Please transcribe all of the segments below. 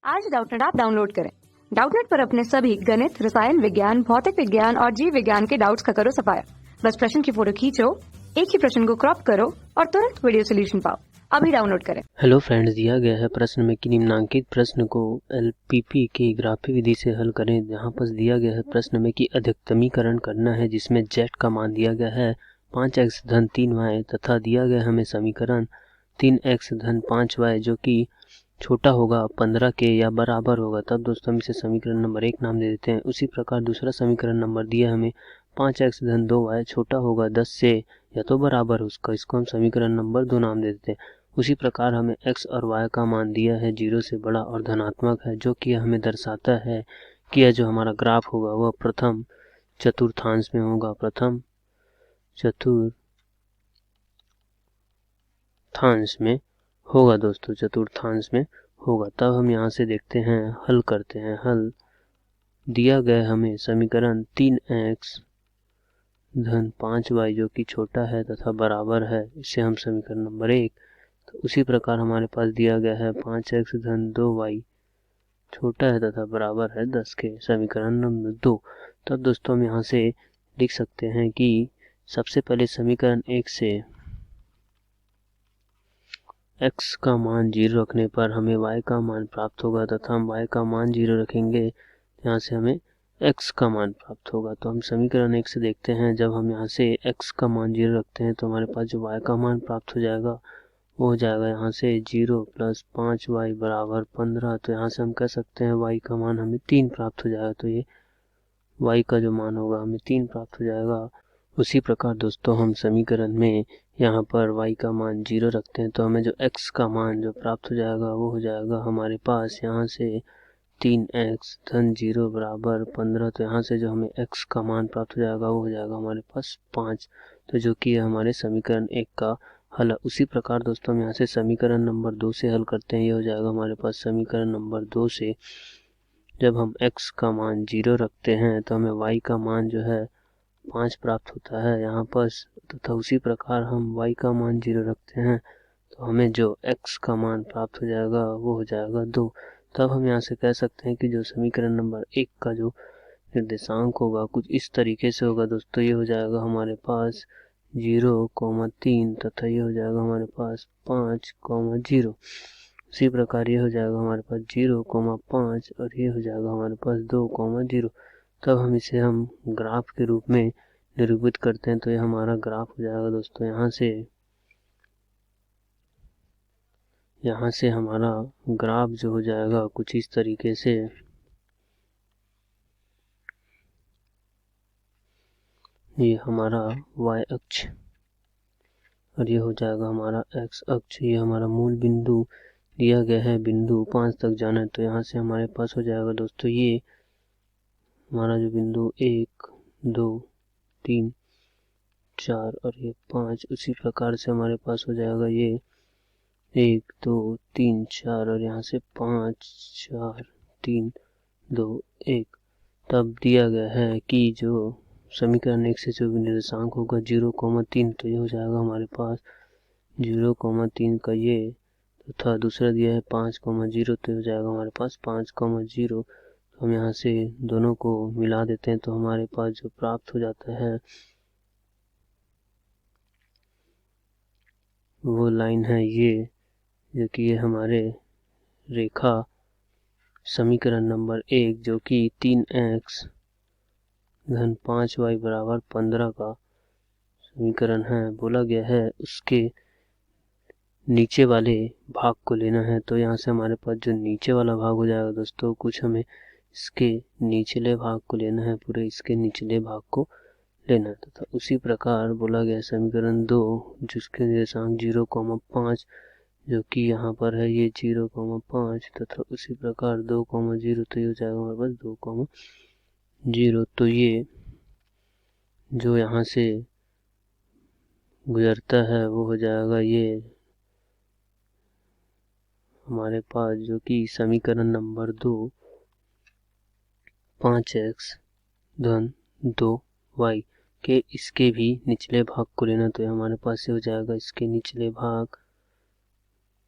आज Doubtnut app download करें। Doubtnut पर अपने सभी गणित, रसायन विज्ञान, भौतिक विज्ञान और जीव विज्ञान के डाउट्स का करो सफाया। बस प्रश्न की फोटो खींचो, एक ही प्रश्न को क्रॉप करो और तुरंत वीडियो सोल्यूशन पाओ। अभी डाउनलोड करें। हेलो फ्रेंड्स, दिया गया है प्रश्न में कि निम्नांकित प्रश्न को एलपीपी की ग्राफी विधि से हल करें। यहाँ पर दिया गया है प्रश्न में कि अधिकतमीकरण करना है, जिसमें z का मान दिया गया है 5x धन 3y तथा दिया गया हमें समीकरण 3x धन 5y जो कि छोटा होगा 15 के या बराबर होगा। तब दोस्तों हम इसे समीकरण नंबर 1 नाम दे देते हैं। उसी प्रकार दूसरा समीकरण नंबर दिया हमें 5x धन 2y छोटा होगा 10 से या तो बराबर उसका, इसको हम समीकरण नंबर 2 नाम दे देते हैं। उसी प्रकार हमें x और y का मान दिया है 0 से बड़ा और धनात्मक है, जो कि हमें दर्शाता है कि यह जो हमारा ग्राफ होगा वह प्रथम चतुर्थांश में होगा, प्रथम चतुर्थांश में होगा दोस्तों, चतुर्थांश में होगा। तब हम यहाँ से देखते हैं, हल करते हैं। हल दिया गया हमें समीकरण 3x धन 5y जो कि छोटा है तथा बराबर है, इसे हम समीकरण नंबर 1। तो उसी प्रकार हमारे पास दिया गया है 5x धन 2y छोटा है तथा बराबर है 10 के, समीकरण नंबर 2। तब दोस्तों हम यहाँ से लिख सकते हैं कि सबसे पहले समीकरण 1 से x का मान 0 रखने पर हमें y का मान प्राप्त होगा तथा हम y का मान 0 रखेंगे, यहाँ से हमें x का मान प्राप्त होगा। तो हम समीकरण 1 से देखते हैं, जब हम यहाँ से x का मान 0 रखते हैं तो हमारे पास जो y का मान प्राप्त हो जाएगा वो हो जाएगा यहाँ से 0 प्लस 5y बराबर 15। तो यहाँ से हम कह सकते हैं y का मान हमें 3 प्राप्त हो जाएगा। तो ये y का जो मान होगा हमें 3 प्राप्त हो जाएगा। उसी प्रकार दोस्तों हम समीकरण में यहाँ पर y का मान 0 रखते हैं तो हमें जो x का मान जो प्राप्त हो जाएगा वो हो जाएगा हमारे पास यहाँ से 3x धन 0 बराबर 15। तो यहाँ से जो हमें x का मान प्राप्त हो जाएगा वो हो जाएगा हमारे पास 5, तो जो कि हमारे समीकरण 1 का हल। उसी प्रकार दोस्तों हम यहाँ से समीकरण नंबर 2 से हल करते हैं। ये हो जाएगा हमारे पास समीकरण नंबर 2 से जब हम x का मान 0 रखते हैं तो हमें y का मान जो है 5 प्राप्त होता है यहाँ पर, तथा उसी प्रकार हम y का मान 0 रखते हैं तो हमें जो x का मान प्राप्त हो जाएगा वो हो जाएगा 2। तब हम यहाँ से कह सकते हैं कि जो समीकरण नंबर 1 का जो निर्देशांक होगा कुछ इस तरीके से होगा दोस्तों। ये हो जाएगा हमारे पास 0,3 तथा ये हो जाएगा हमारे पास 5,0। उसी प्रकार ये हो जाएगा हमारे पास 0,5 और ये हो जाएगा हमारे पास 2,0। तब हम इसे हम ग्राफ के रूप में निरूपित करते हैं तो ये हमारा ग्राफ हो जाएगा दोस्तों। यहाँ से हमारा ग्राफ जो हो जाएगा कुछ इस तरीके से, ये हमारा y अक्ष और ये हो जाएगा हमारा x अक्ष। ये हमारा मूल बिंदु दिया गया है, बिंदु 5 तक जाना है। तो यहाँ से हमारे पास हो जाएगा दोस्तों ये हमारा जो बिंदु 1, 2, 3, 4 और ये 5। उसी प्रकार से हमारे पास हो जाएगा ये 1, 2, 3, 4 और यहाँ से 5, 4, 3, 2, 1। तब दिया गया है कि जो समीकरण 1 से जो भी निर्देशांक होगा 0,3, तो ये हो जाएगा हमारे पास 0,3 का ये, तथा दूसरा दिया है 5,0, तो हो जाएगा हमारे पास 5,0। तो हम यहाँ से दोनों को मिला देते हैं तो हमारे पास जो प्राप्त हो जाता है वो लाइन है ये, जो कि ये हमारे रेखा समीकरण नंबर 1 जो कि 3x धन 5y बराबर 15 का समीकरण है, बोला गया है उसके नीचे वाले भाग को लेना है। तो यहाँ से हमारे पास जो नीचे वाला भाग हो जाएगा दोस्तों, कुछ हमें इसके निचले भाग को लेना है, पूरे इसके निचले भाग को लेना है। तथा उसी प्रकार बोला गया समीकरण 2 जिसके निर्देशांक 0,5 जो कि यहाँ पर है ये 0,5 तथा उसी प्रकार 2,0, तो ये हो जाएगा हमारे पास 2,0। तो ये जो यहाँ से गुजरता है वो हो जाएगा ये हमारे पास जो कि समीकरण नंबर 2 5x धन 2y के इसके भी निचले भाग को लेना। तो हमारे पास से हो जाएगा इसके निचले भाग,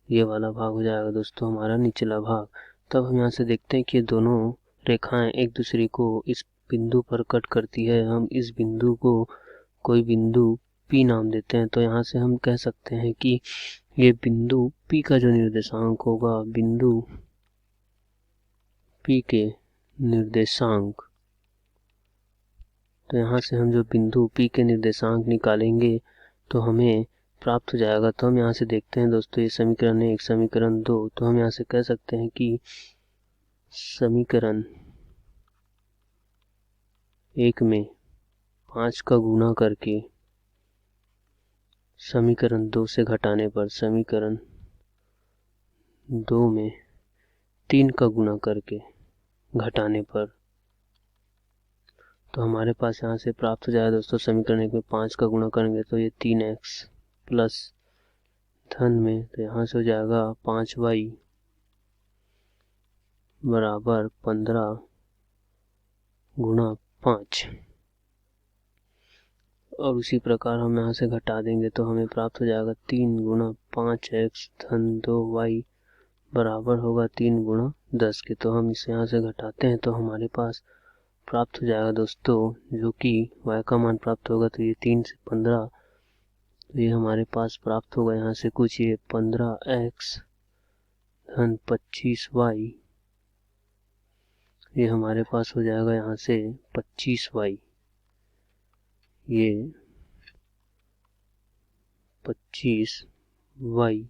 ये वाला भाग हो जाएगा दोस्तों हमारा निचला भाग। तब हम यहाँ से देखते हैं कि ये दोनों रेखाएं एक दूसरे को इस बिंदु पर कट करती है। हम इस बिंदु को कोई बिंदु P नाम देते हैं। तो यहाँ से हम कह सकते हैं कि ये बिंदु P का जो निर्देशांक होगा, बिंदु P के निर्देशांक, तो यहाँ से हम जो बिंदु P के निर्देशांक निकालेंगे तो हमें प्राप्त हो जाएगा। तो हम यहाँ से देखते हैं दोस्तों, ये समीकरण 1, समीकरण 2, तो हम यहाँ से कह सकते हैं कि समीकरण 1 में 5 का गुणा करके समीकरण 2 से घटाने पर, समीकरण 2 में 3 का गुणा करके घटाने पर, तो हमारे पास यहाँ से प्राप्त हो जाएगा दोस्तों, समीकरण 1 में 5 का गुणा करेंगे तो ये 3x प्लस धन में, तो यहाँ से हो जाएगा 5y बराबर 15 गुणा 5, और उसी प्रकार हम यहाँ से घटा देंगे तो हमें प्राप्त हो जाएगा 3 गुणा 5x धन 2y बराबर होगा 3 गुणा 10 के। तो हम इसे यहाँ से घटाते हैं तो हमारे पास प्राप्त हो जाएगा दोस्तों, जो कि y का मान प्राप्त होगा। तो ये 3 से 15, तो ये हमारे पास प्राप्त होगा यहाँ से कुछ, ये 15x धन 25y, ये हमारे पास हो जाएगा यहाँ से 25y, ये 25y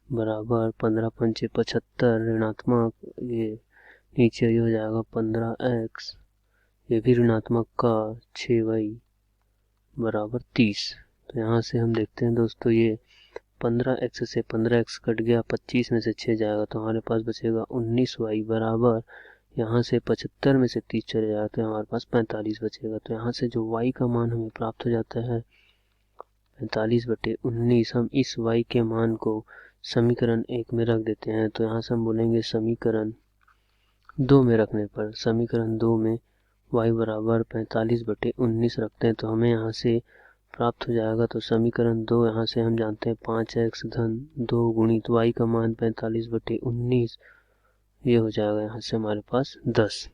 बराबर 15 पंचे 75 ऋणात्मक, ये नीचे ये हो जाएगा 15x, ये भी ऋणात्मक का 6y बराबर 30। तो यहाँ से हम देखते हैं दोस्तों, ये 15x से 15x कट गया, 25 में से 6 जाएगा तो हमारे पास बचेगा 19y बराबर, यहाँ से 75 में से 30 चले जाएगा तो हमारे पास 45 बचेगा। तो यहाँ से जो y का मान हमें प्राप्त हो जाता है 45/19, हम इस y के मान को समीकरण 1 में रख देते हैं। तो यहाँ से हम बोलेंगे समीकरण 2 में रखने पर, समीकरण 2 में y बराबर 45/19 रखते हैं तो हमें यहाँ से प्राप्त हो जाएगा। तो समीकरण 2 यहाँ से हम जानते हैं 5x धन 2 गुणित y का मान 45/19, ये हो जाएगा यहाँ से हमारे पास 10।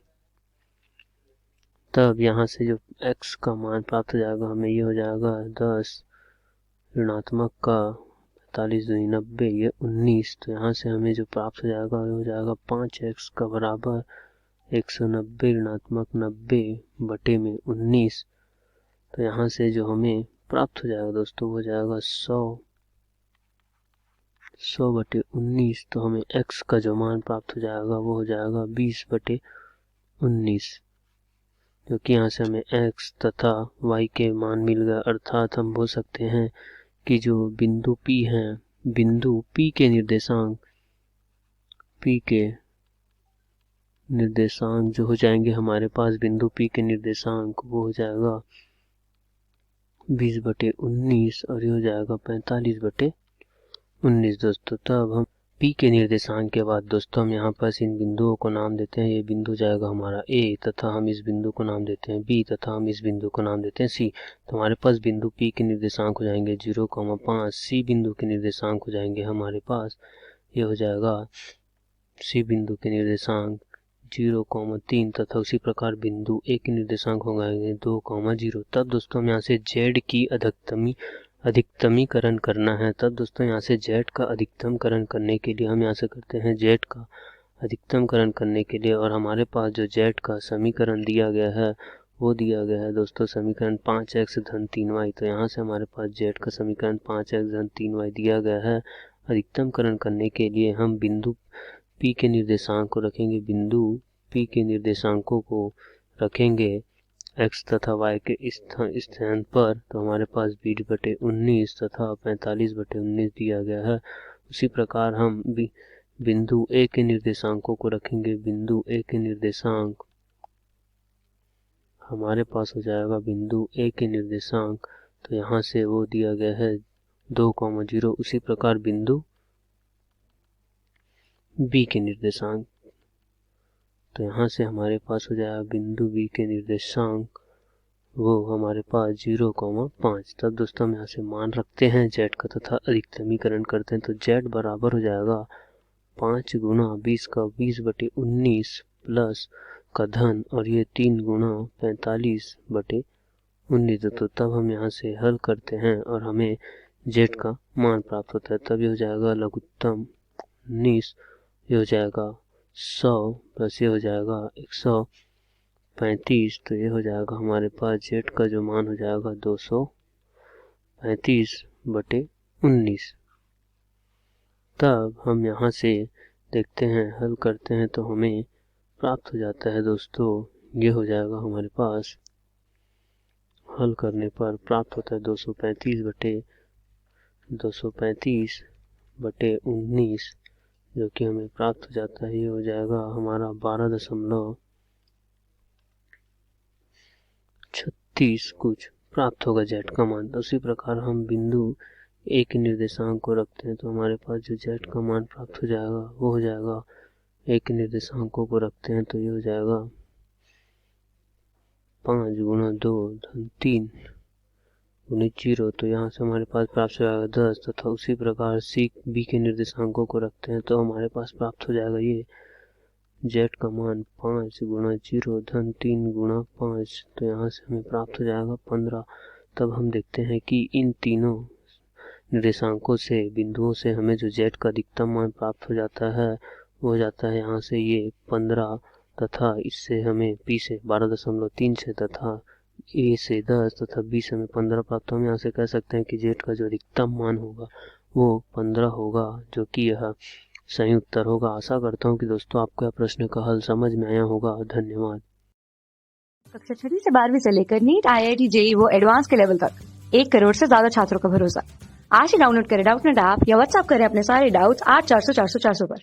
तब यहाँ से जो x का मान प्राप्त हो जाएगा हमें, ये हो जाएगा 10 ऋणात्मक का 45 दूनी 90, ये 19। तो यहाँ से हमें जो प्राप्त हो जाएगा वो हो जाएगा 5x का बराबर 190 ऋणात्मक 90/19। तो यहाँ से जो हमें प्राप्त हो जाएगा दोस्तों वो हो जाएगा 100/19। तो हमें x का जो मान प्राप्त हो जाएगा वो हो जाएगा 20/19, क्योंकि यहाँ से हमें x तथा y के मान मिल गए। अर्थात हम बोल सकते हैं कि जो बिंदु P है, बिंदु P के निर्देशांक जो हो जाएंगे हमारे पास, बिंदु P के निर्देशांक वो हो जाएगा 20/19 और ये हो जाएगा 45/19 दोस्तों। तब हम P के निर्देशांक के बाद दोस्तों हम यहाँ पर इन बिंदुओं को नाम देते हैं। ये बिंदु जाएगा हमारा A तथा हम इस बिंदु को नाम देते हैं B तथा हम इस बिंदु को नाम देते हैं C। तो हमारे पास बिंदु P के निर्देशांक हो जाएंगे 0,5, C बिंदु के निर्देशांक हो जाएंगे हमारे पास, ये हो जाएगा C बिंदु के निर्देशांक 0,3 तथा उसी प्रकार बिंदु A के निर्देशांक हो जाएंगे 2,0। तब दोस्तों हम यहाँ से Z की अधिकतमीकरण करना है। तब दोस्तों यहाँ से Z का अधिकतमकरण करने के लिए हम यहाँ से करते हैं Z का अधिकतमकरण करने के लिए, और हमारे पास जो Z का समीकरण दिया गया है वो दिया गया है दोस्तों समीकरण 5x धन 3y। तो यहाँ से हमारे पास Z का समीकरण 5x धन 3y दिया गया है। अधिकतमकरण करने के लिए हम बिंदु P के निर्देशांक को रखेंगे, बिंदु P के निर्देशांकों को रखेंगे x तथा y के स्थान पर। तो हमारे पास 20/19 तथा 45/19 दिया गया है। उसी प्रकार हम बिंदु A के निर्देशांकों को रखेंगे, बिंदु A के निर्देशांक हमारे पास हो जाएगा बिंदु A के निर्देशांक, तो यहाँ से वो दिया गया है 2,0। उसी प्रकार बिंदु B के निर्देशांक, तो यहाँ से हमारे पास हो जाएगा बिंदु B के निर्देशांक वो हमारे पास 0,5। तब दोस्तों हम यहाँ से मान रखते हैं Z का तथा अधिकतमीकरण करते हैं। तो Z बराबर हो जाएगा 5 गुना 20 का 20/19 प्लस का धन और ये 3 गुना 45/19। तो तब हम यहाँ से हल करते हैं और हमें जेड का मान प्राप्त होता है। तब ये हो जाएगा लघुत्तम 19, ये हो जाएगा 100 प्लस ये हो जाएगा 135। तो ये हो जाएगा हमारे पास जेड का जो मान हो जाएगा 235/19। तब हम यहाँ से देखते हैं, हल करते हैं तो हमें प्राप्त हो जाता है दोस्तों, ये हो जाएगा हमारे पास, हल करने पर प्राप्त होता है 235/19, जो कि हमें प्राप्त हो जाता है, ये हो जाएगा हमारा 12.36 कुछ प्राप्त होगा जेड का मान। तो उसी प्रकार हम बिंदु ए के निर्देशांक को रखते हैं तो हमारे पास जो जेड का मान प्राप्त हो जाएगा वो हो जाएगा, ए के निर्देशांकों को रखते हैं तो ये हो जाएगा 5 गुना 2 धन 3 गुणित 0। तो यहाँ से हमारे पास प्राप्त हो जाएगा 10, तथा उसी प्रकार सी बी के निर्देशांकों को रखते हैं तो हमारे पास प्राप्त हो जाएगा ये जेड का मान 5 गुना 0 धन 3 गुना 5। तो यहाँ से हमें प्राप्त हो जाएगा 15। तब हम देखते हैं कि इन तीनों निर्देशांकों से, बिंदुओं से हमें जो जेड का अधिकतम मान प्राप्त हो जाता है वो हो जाता है यहाँ से ये 15, तथा इससे हमें पी से 12.36 तथा ए से 10 तथा बी से हमें 15 प्राप्त। हम यहाँ से कह सकते हैं कि जेड का जो अधिकतम मान होगा वो 15 होगा, जो कि यह सही उत्तर होगा। आशा करता हूँ कि दोस्तों आपको यह प्रश्न का हल समझ में आया होगा। धन्यवाद। कक्षा 6 से 12वीं से लेकर नीट, IIT, JEE वो एडवांस के लेवल तक 1 करोड़ से ज्यादा छात्रों का भरोसा। आज ही डाउनलोड करें डाउटनेट ऐप या व्हाट्सएप करें अपने सारे डाउट्स 8400 400 400 पर।